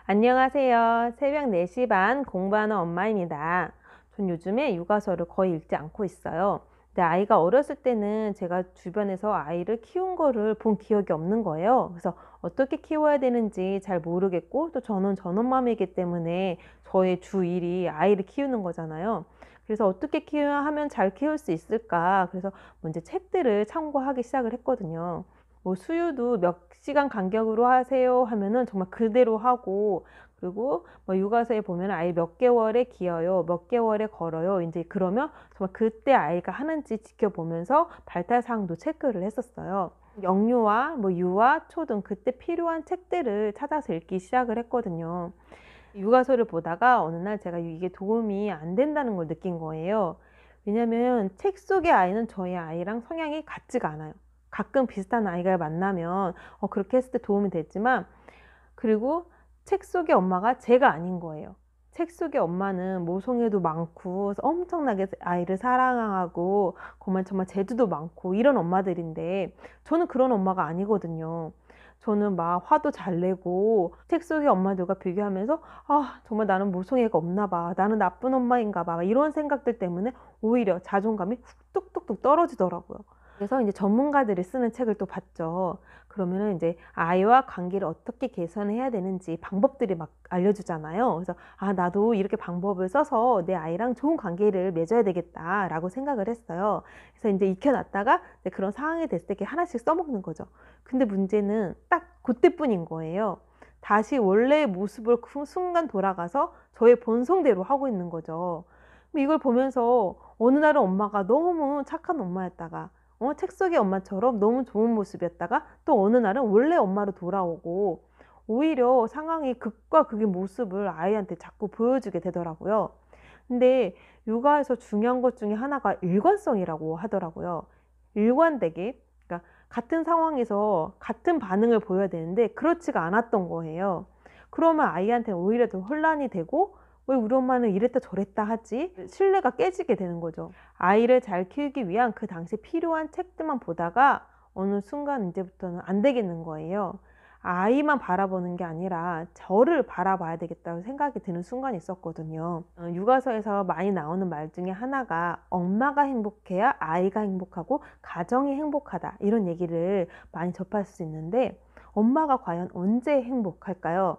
안녕하세요. 새벽 4시 반 공부하는 엄마입니다. 전 요즘에 육아서를 거의 읽지 않고 있어요. 근데 아이가 어렸을 때는 제가 주변에서 아이를 키운 거를 본 기억이 없는 거예요. 그래서 어떻게 키워야 되는지 잘 모르겠고, 또 저는 전업맘이기 때문에 저의 주 일이 아이를 키우는 거잖아요. 그래서 어떻게 하면 잘 키울 수 있을까? 그래서 먼저 책들을 참고하기 시작을 했거든요. 뭐 수유도 몇 시간 간격으로 하세요 하면은 정말 그대로 하고, 그리고 뭐 육아서에 보면 아이 몇 개월에 기어요, 몇 개월에 걸어요. 이제 그러면 정말 그때 아이가 하는지 지켜보면서 발달 사항도 체크를 했었어요. 영유아, 뭐 유아, 초등 그때 필요한 책들을 찾아서 읽기 시작을 했거든요. 육아서를 보다가 어느 날 제가 이게 도움이 안 된다는 걸 느낀 거예요. 왜냐면 책 속의 아이는 저희 아이랑 성향이 같지가 않아요. 가끔 비슷한 아이가 만나면 그렇게 했을 때 도움이 됐지만, 그리고 책 속의 엄마가 제가 아닌 거예요. 책 속의 엄마는 모성애도 많고 엄청나게 아이를 사랑하고 정말 재주도 많고 이런 엄마들인데, 저는 그런 엄마가 아니거든요. 저는 막 화도 잘 내고 책 속의 엄마들과 비교하면서 정말 나는 모성애가 없나 봐, 나는 나쁜 엄마인가 봐, 이런 생각들 때문에 오히려 자존감이 훅 뚝뚝뚝 떨어지더라고요. 그래서 이제 전문가들이 쓰는 책을 또 봤죠. 그러면은 이제 아이와 관계를 어떻게 개선해야 되는지 방법들이 막 알려주잖아요. 그래서 나도 이렇게 방법을 써서 내 아이랑 좋은 관계를 맺어야 되겠다라고 생각을 했어요. 그래서 이제 익혀놨다가 이제 그런 상황이 됐을 때 이렇게 하나씩 써먹는 거죠. 근데 문제는 딱 그때뿐인 거예요. 다시 원래의 모습으로 그 순간 돌아가서 저의 본성대로 하고 있는 거죠. 이걸 보면서 어느 날은 엄마가 너무 착한 엄마였다가, 책 속의 엄마처럼 너무 좋은 모습이었다가, 또 어느 날은 원래 엄마로 돌아오고, 오히려 상황이 극과 극의 모습을 아이한테 자꾸 보여주게 되더라고요. 근데 육아에서 중요한 것 중에 하나가 일관성이라고 하더라고요. 일관되게, 그러니까 같은 상황에서 같은 반응을 보여야 되는데 그렇지가 않았던 거예요. 그러면 아이한테는 오히려 더 혼란이 되고, 왜 우리 엄마는 이랬다 저랬다 하지? 신뢰가 깨지게 되는 거죠. 아이를 잘 키우기 위한 그 당시 필요한 책들만 보다가 어느 순간 이제부터는 안 되겠는 거예요. 아이만 바라보는 게 아니라 저를 바라봐야 되겠다고 생각이 드는 순간이 있었거든요. 육아서에서 많이 나오는 말 중에 하나가 엄마가 행복해야 아이가 행복하고 가정이 행복하다, 이런 얘기를 많이 접할 수 있는데, 엄마가 과연 언제 행복할까요?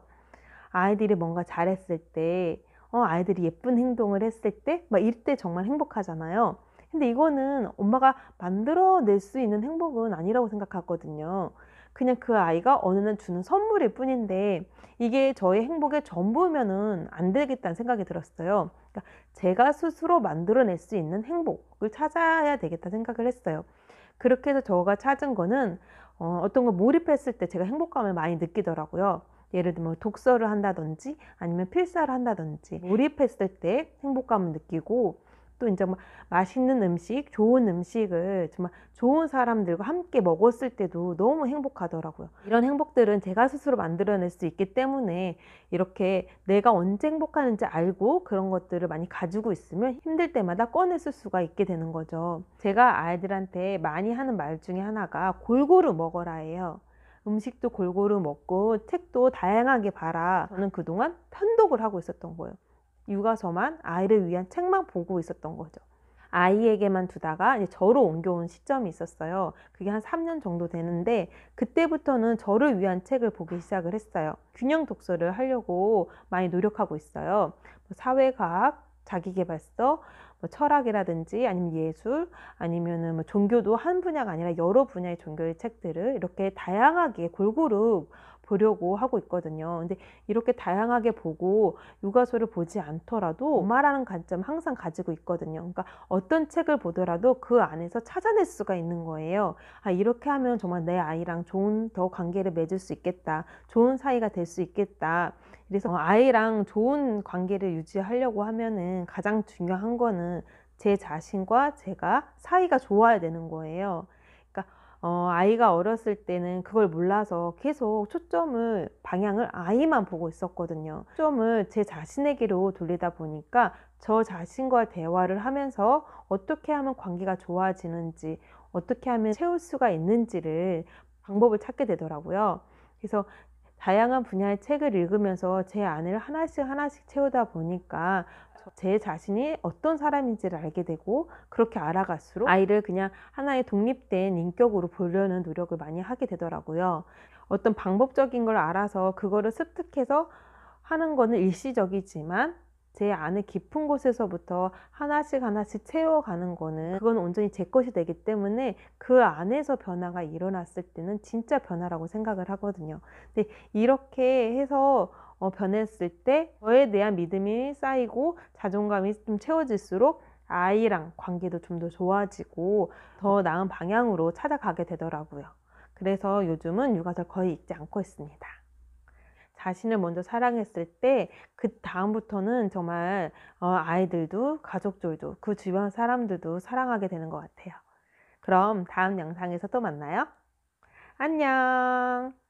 아이들이 뭔가 잘했을 때, 아이들이 예쁜 행동을 했을 때, 막 이럴 때 정말 행복하잖아요. 근데 이거는 엄마가 만들어낼 수 있는 행복은 아니라고 생각하거든요. 그냥 그 아이가 어느 날 주는 선물일 뿐인데, 이게 저의 행복의 전부면은 안 되겠다는 생각이 들었어요. 그러니까 제가 스스로 만들어낼 수 있는 행복을 찾아야 되겠다 생각을 했어요. 그렇게 해서 저가 찾은 거는 어떤 걸 몰입했을 때 제가 행복감을 많이 느끼더라고요. 예를 들면 독서를 한다든지 아니면 필사를 한다든지 몰입했을 때 행복감을 느끼고, 또 이제 막 맛있는 음식, 좋은 음식을 정말 좋은 사람들과 함께 먹었을 때도 너무 행복하더라고요. 이런 행복들은 제가 스스로 만들어낼 수 있기 때문에 이렇게 내가 언제 행복하는지 알고 그런 것들을 많이 가지고 있으면 힘들 때마다 꺼내 쓸 수가 있게 되는 거죠. 제가 아이들한테 많이 하는 말 중에 하나가 골고루 먹어라예요. 음식도 골고루 먹고 책도 다양하게 봐라. 저는 그동안 편독을 하고 있었던 거예요. 육아서만, 아이를 위한 책만 보고 있었던 거죠. 아이에게만 두다가 이제 저로 옮겨온 시점이 있었어요. 그게 한 3년 정도 되는데, 그때부터는 저를 위한 책을 보기 시작을 했어요. 균형 독서를 하려고 많이 노력하고 있어요. 사회과학, 자기계발서, 철학이라든지 아니면 예술, 아니면은 종교도 한 분야가 아니라 여러 분야의 종교의 책들을 이렇게 다양하게 골고루 보려고 하고 있거든요. 근데 이렇게 다양하게 보고 육아서를 보지 않더라도 엄마라는 관점 항상 가지고 있거든요. 그러니까 어떤 책을 보더라도 그 안에서 찾아낼 수가 있는 거예요. 이렇게 하면 정말 내 아이랑 좋은 더 관계를 맺을 수 있겠다, 좋은 사이가 될 수 있겠다. 그래서 아이랑 좋은 관계를 유지하려고 하면은 가장 중요한 거는 제 자신과 제가 사이가 좋아야 되는 거예요. 그러니까 아이가 어렸을 때는 그걸 몰라서 계속 방향을 아이만 보고 있었거든요. 초점을 제 자신에게로 돌리다 보니까 저 자신과 대화를 하면서 어떻게 하면 관계가 좋아지는지, 어떻게 하면 채울 수가 있는지를 방법을 찾게 되더라고요. 그래서 다양한 분야의 책을 읽으면서 제 안을 하나씩 하나씩 채우다 보니까 제 자신이 어떤 사람인지를 알게 되고, 그렇게 알아갈수록 아이를 그냥 하나의 독립된 인격으로 보려는 노력을 많이 하게 되더라고요. 어떤 방법적인 걸 알아서 그거를 습득해서 하는 거는 일시적이지만, 제 안의 깊은 곳에서부터 하나씩 하나씩 채워가는 거는, 그건 온전히 제 것이 되기 때문에 그 안에서 변화가 일어났을 때는 진짜 변화라고 생각을 하거든요. 근데 이렇게 해서 변했을 때 저에 대한 믿음이 쌓이고 자존감이 좀 채워질수록 아이랑 관계도 좀 더 좋아지고 더 나은 방향으로 찾아가게 되더라고요. 그래서 요즘은 육아를 거의 읽지 않고 있습니다. 자신을 먼저 사랑했을 때 그 다음부터는 정말 아이들도 가족들도 그 주변 사람들도 사랑하게 되는 것 같아요. 그럼 다음 영상에서 또 만나요. 안녕.